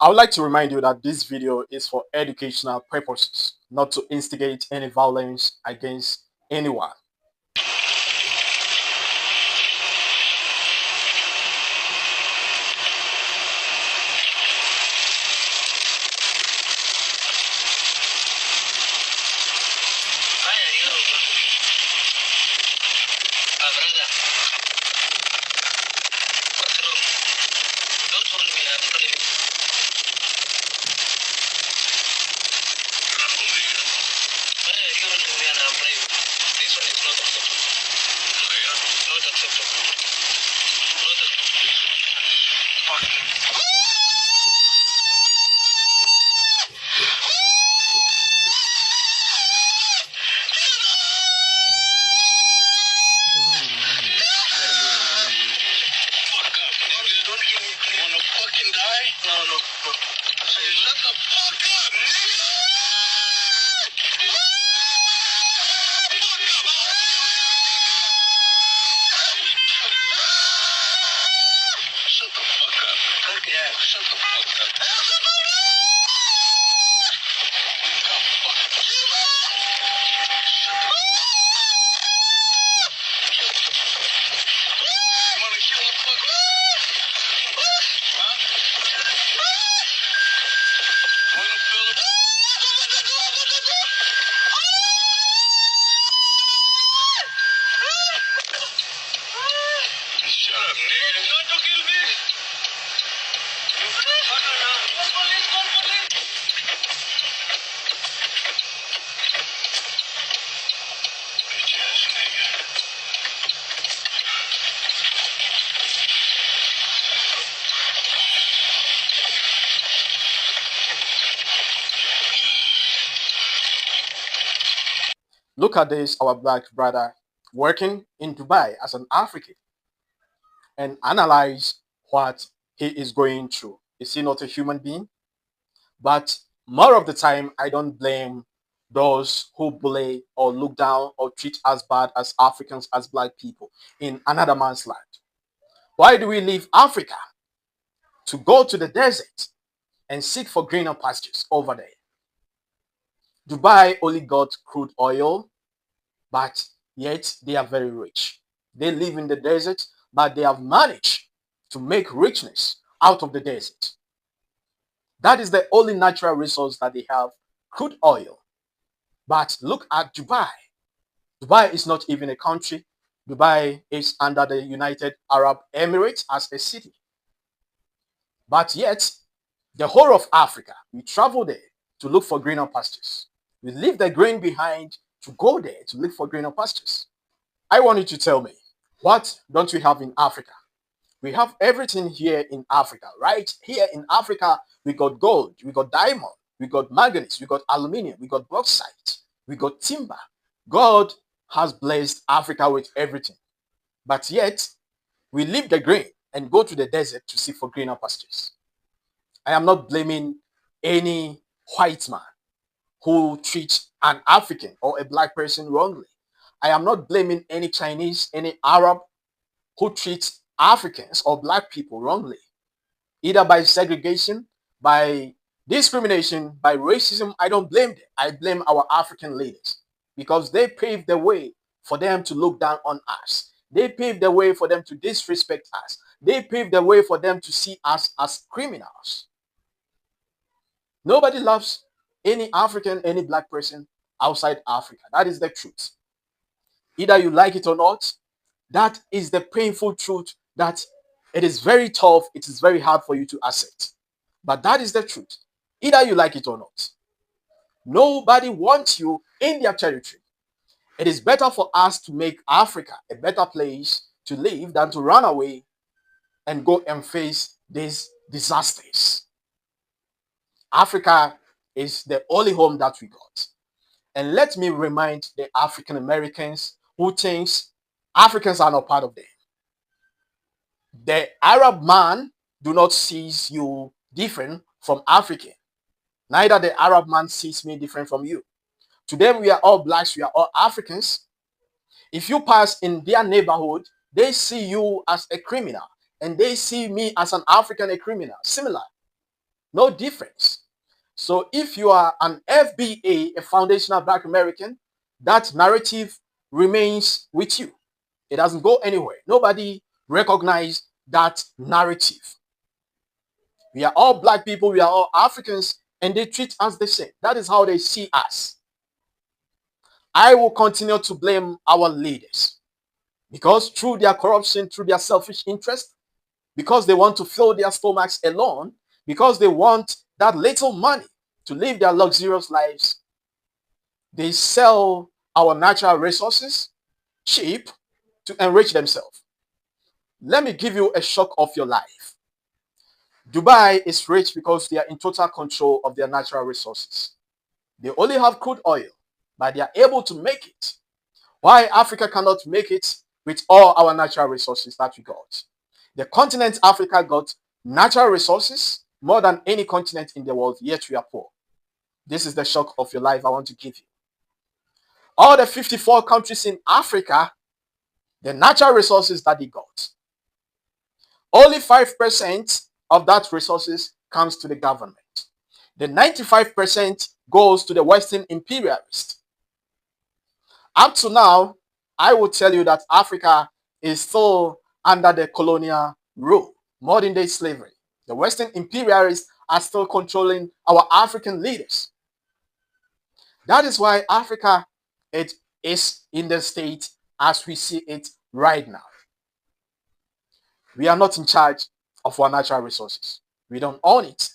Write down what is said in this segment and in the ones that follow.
I would like to remind you that this video is for educational purposes, not to instigate any violence against anyone. Look at this, our black brother working in Dubai as an African, and analyze what he is going through. Is he not a human being? But more of the time, I don't blame those who bully or look down or treat us bad as Africans, as black people in another man's land. Why do we leave Africa to go to the desert and seek for greener pastures over there? Dubai only got crude oil, but yet they are very rich. They live in the desert, but they have managed to make richness out of the desert. That is the only natural resource that they have, crude oil. But look at Dubai. Dubai is not even a country. Dubai is under the United Arab Emirates as a city. But yet, the whole of Africa, we travel there to look for greener pastures. We leave the grain behind to go there to look for greener pastures. I want you to tell me, what don't we have in Africa? We have everything here in Africa. Right here in Africa, we got gold, we got diamond, we got manganese, we got aluminium, we got bauxite, we got timber. God has blessed Africa with everything. But yet, we leave the grain and go to the desert to seek for greener pastures. I am not blaming any white man who treats an African or a black person wrongly. I am not blaming any Chinese, any Arab who treats Africans or black people wrongly, either by segregation, by discrimination, by racism. I don't blame them. I blame our African leaders because they paved the way for them to look down on us. They paved the way for them to disrespect us. They paved the way for them to see us as criminals. Nobody loves any African, any black person outside Africa. That is the truth. Either you like it or not, that is the painful truth that it is very tough, it is very hard for you to accept. But that is the truth. Either you like it or not. Nobody wants you in their territory. It is better for us to make Africa a better place to live than to run away and go and face these disasters. Africa is the only home that we got. And let me remind the African Americans who thinks Africans are not part of them. The Arab man do not see you different from African. Neither the Arab man sees me different from you. To them, we are all blacks, we are all Africans. If you pass in their neighborhood, they see you as a criminal, and they see me as an African a criminal. Similar, no difference. So if you are an FBA, a foundational Black American, that narrative remains with you. It doesn't go anywhere. Nobody recognize that narrative. We are all Black people, we are all Africans, and they treat us the same. That is how they see us. I will continue to blame our leaders because through their corruption, through their selfish interest, because they want to fill their stomachs alone, because they want that little money to live their luxurious lives, they sell our natural resources cheap to enrich themselves. Let me give you a shock of your life. Dubai is rich because they are in total control of their natural resources. They only have crude oil, but they are able to make it. Why Africa cannot make it with all our natural resources that we got? The continent Africa got natural resources more than any continent in the world, yet we are poor. This is the shock of your life I want to give you. All the 54 countries in Africa, the natural resources that they got, only 5% of that resources comes to the government. The 95% goes to the Western imperialists. Up to now, I will tell you that Africa is still under the colonial rule, modern day slavery. The Western imperialists are still controlling our African leaders. That is why Africa it is in the state as we see it right now. We are not in charge of our natural resources. We don't own it.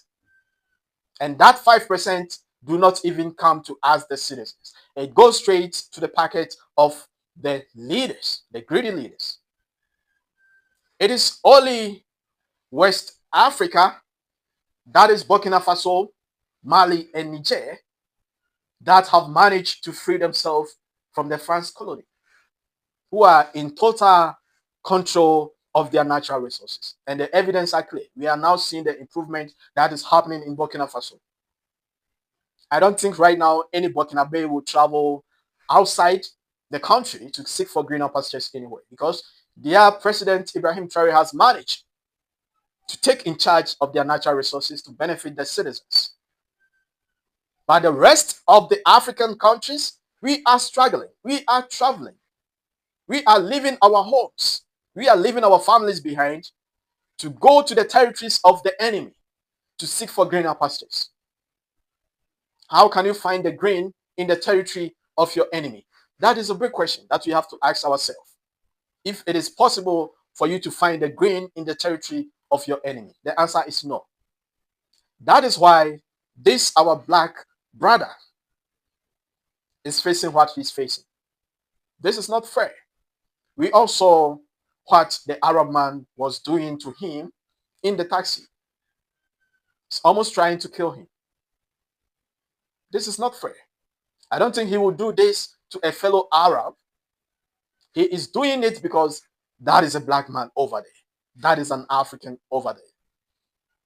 And that 5% do not even come to us, the citizens. It goes straight to the pocket of the leaders, the greedy leaders. It is only West Africa, that is Burkina Faso, Mali, and Niger, that have managed to free themselves from the French colony, who are in total control of their natural resources. And the evidence are clear. We are now seeing the improvement that is happening in Burkina Faso. I don't think right now any Burkinabe will travel outside the country to seek for greener pastures anyway, because their president Ibrahim Traore has managed to take in charge of their natural resources to benefit the citizens. But the rest of the African countries, we are struggling. We are traveling. We are leaving our homes. We are leaving our families behind to go to the territories of the enemy to seek for greener pastures. How can you find the green in the territory of your enemy? That is a big question that we have to ask ourselves. If it is possible for you to find the green in the territory of your enemy, the answer is no. That is why this, our Black brother, is facing what he's facing. This is not fair. We all saw what the Arab man was doing to him in the taxi. He's almost trying to kill him. This is not fair. I don't think he would do this to a fellow Arab. He is doing it because that is a Black man over there. That is an African over there.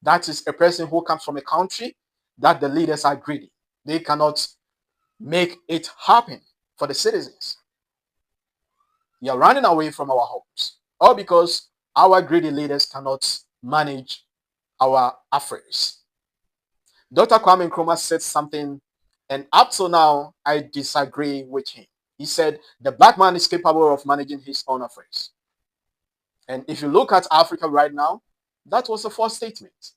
That is a person who comes from a country that the leaders are greedy. They cannot make it happen for the citizens. We are running away from our homes, all because our greedy leaders cannot manage our affairs. Dr. Kwame Nkrumah said something, and up till now, I disagree with him. He said the Black man is capable of managing his own affairs. And if you look at Africa right now, that was a false statement.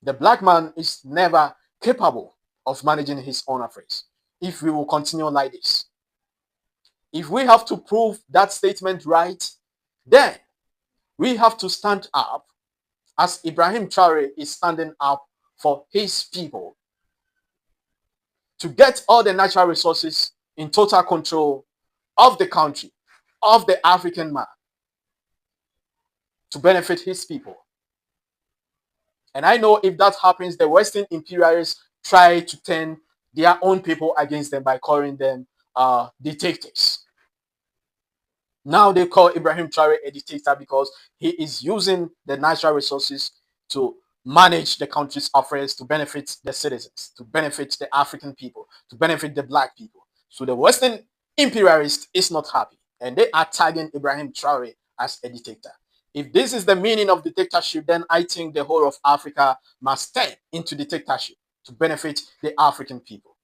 The Black man is never capable of managing his own affairs if we will continue like this. If we have to prove that statement right, then we have to stand up as Ibrahim Traore is standing up for his people to get all the natural resources in total control of the country, of the African man, to benefit his people. And I know if that happens, the Western imperialists try to turn their own people against them by calling them dictators. Now they call Ibrahim Traore a dictator because he is using the natural resources to manage the country's affairs to benefit the citizens, to benefit the African people, to benefit the black people. So the Western imperialist is not happy, and they are tagging Ibrahim Traore as a dictator. If this is the meaning of dictatorship, then I think the whole of Africa must step into dictatorship to benefit the African people.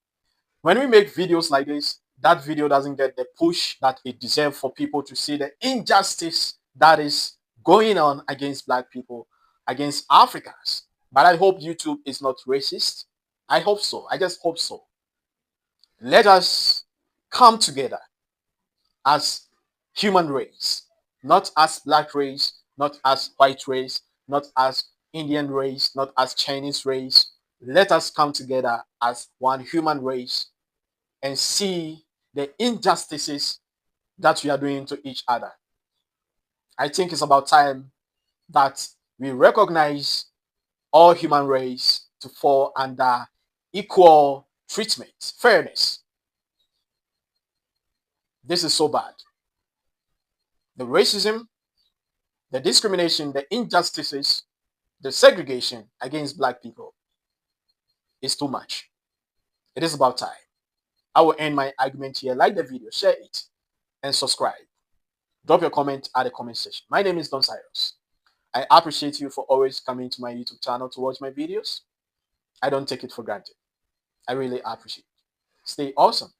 When we make videos like this, that video doesn't get the push that it deserves for people to see the injustice that is going on against black people, against Africans. But I hope YouTube is not racist. I hope so. I just hope so. Let us come together as human race, not as black race, not as white race, not as Indian race, not as Chinese race. Let us come together as one human race and see the injustices that we are doing to each other. I think it's about time that we recognize all human race to fall under equal treatment, fairness. This is so bad. The racism, the discrimination, the injustices, the segregation against black people is too much. It is about time. I will end my argument here. Like the video, share it, and subscribe. Drop your comment at the comment section. My name is Don Cyrus. I appreciate you for always coming to my YouTube channel to watch my videos. I don't take it for granted. I really appreciate it. Stay awesome.